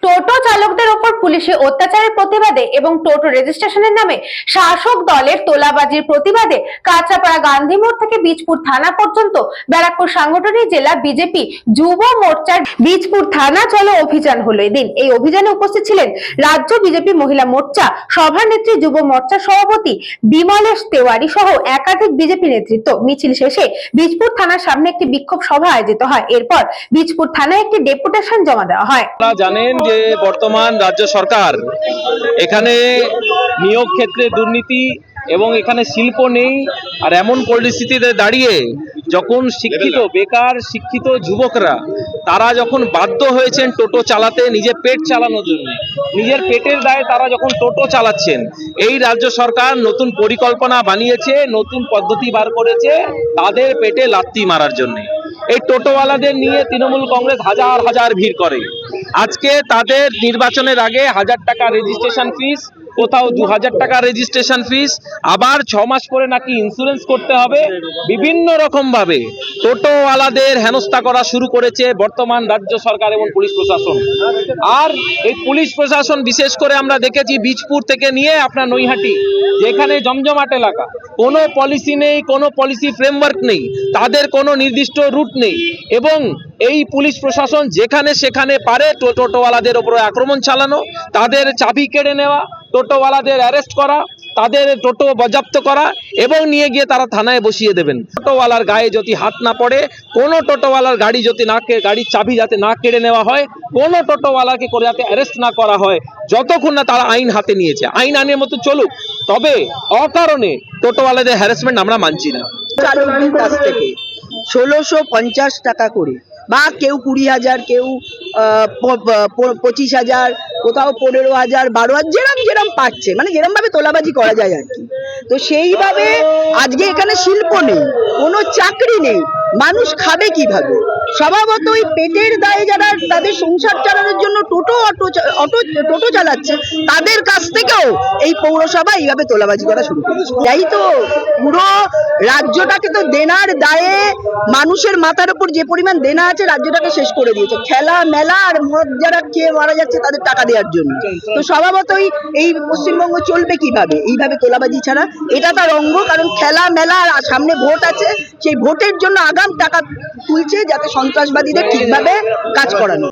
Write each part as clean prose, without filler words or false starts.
টোটো চালকদের ওপর পুলিশি অত্যাচারের প্রতিবাদে এবং টোটো রেজিস্ট্রেশনের নামে শাসক দলের তোলাবাজির প্রতিবাদে কাঁচরাপাড়া গান্ধী মোড় থেকে বীজপুর থানা পর্যন্ত ব্যারাকপুর সাংগঠনিক জেলা বিজেপি যুব মোর্চার বীজপুর থানা চলো অভিযান হলো। এদিন এই অভিযানে উপস্থিত ছিলেন রাজ্য বিজেপি মহিলা মোর্চা সভানেত্রী, যুব মোর্চার সভাপতি বিমলেশ তেওয়ারি সহ একাধিক বিজেপি নেতৃত্ব। মিছিল শেষে বীজপুর থানার সামনে একটি বিক্ষোভ সভা আয়োজিত হয়। এরপর বীজপুর থানায় একটি ডেপুটেশন জমা দেওয়া হয়। জানেন যে বর্তমান রাজ্য সরকার এখানে নিয়োগ ক্ষেত্রে দুর্নীতি এবং এখানে শিল্প নেই, আর এমন পরিস্থিতিতে দাঁড়িয়ে যখন শিক্ষিত বেকার শিক্ষিত যুবকরা তারা যখন বাধ্য হয়েছেন টোটো চালাতে নিজের পেট চালানোর জন্য, নিজের পেটের দায়ে তারা যখন টোটো চালাচ্ছেন, এই রাজ্য সরকার নতুন পরিকল্পনা বানিয়েছে, নতুন পদ্ধতি বার করেছে তাদের পেটে লাথি মারার জন্য। এই টোটোওয়ালাদের নিয়ে তৃণমূল কংগ্রেস হাজার হাজার ভিড় করে। আজকে তাদের নির্বাচনের আগে 1000 টাকা রেজিস্ট্রেশন ফিস, কোথাও 2000 টাকা রেজিস্ট্রেশন ফিস, আবার 6 মাস পরে নাকি ইন্স্যুরেন্স করতে হবে। বিভিন্ন রকম ভাবে টোটোওয়ালাদের হেনস্থা করা শুরু করেছে বর্তমান রাজ্য সরকার এবং পুলিশ প্রশাসন। আর এই পুলিশ প্রশাসন বিশেষ করে আমরা দেখেছি বীজপুর থেকে নিয়ে আপনার নৈহাটি, যেখানে জমজমাট এলাকা, কোনো পলিসি নেই, কোনো পলিসি ফ্রেমওয়ার্ক নেই, তাদের কোনো নির্দিষ্ট রুট নেই, এবং এই পুলিশ প্রশাসন যেখানে সেখানে পারে টোটোওয়ালাদের উপরে আক্রমণ চালানো, তাদের চাবি কেড়ে নেওয়া, টোটোওয়ালাদের অ্যারেস্ট করা, তাদের টোটো বাজেয়াপ্ত করা এবং নিয়ে গিয়ে তারা থানায় বসিয়ে দেবেন। টোটোওয়ালার গায়ে যদি হাত না পড়ে, কোনো টোটোওয়ালার গাড়ি যদি না, গাড়ির চাবি যাতে না কেড়ে নেওয়া হয়, কোনো টোটোওয়ালাকে করে যাতে অ্যারেস্ট না করা হয়, যতক্ষণ না তারা আইন হাতে নিয়েছে। আইন আইনের মতো চলুক, তবে অকারণে টোটোওয়ালাদের হ্যারাসমেন্ট আমরা মানছি না। চালকদের কাছ থেকে 1650 টাকা করে, বা কেউ 20,000, কেউ 25,000, কোথাও 15,000, 12,000, যেরম পাচ্ছে, মানে যেরম ভাবে তোলাবাজি করা যায় আর কি। তো সেইভাবে আজকে এখানে শিল্প নেই, কোনো চাকরি নেই, মানুষ খাবে কিভাবে? স্বভাবত ওই পেটের দায়ে যারা তাদের সংসার চালানোর জন্য টোটো চালাচ্ছে, তাদের কাছ থেকেও এই পৌরসভা এইভাবে তোলাবাজি করা শুরু করেছে। তাই তো পুরো রাজ্যটাকে তো দেনার দায়ে, মানুষের মাথার উপর যে পরিমাণ দেনা আছে রাজ্যটাকে শেষ করে দিয়েছে। খেলা মেলা আর মদ যারা খেয়ে মারা যাচ্ছে তাদের টাকা দেওয়ার জন্য। তো স্বভাবতই এই পশ্চিমবঙ্গ চলবে কিভাবে এইভাবে তোলাবাজি ছাড়া? এটা তার অঙ্গ, কারণ খেলা মেলা আর সামনে ভোট আছে, সেই ভোটের জন্য আগাম টাকা তুলছে যাতে সন্ত্রাসবাদীদের ঠিকভাবে কাজ করানো।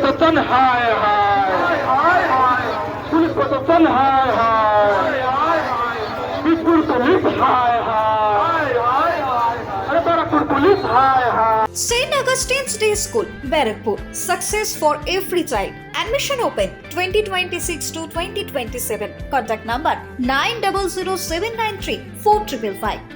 St. Augustine's Day School, Barakpur. Success for every child. Admission open 2026 to 2027. Contact number 900793 4555.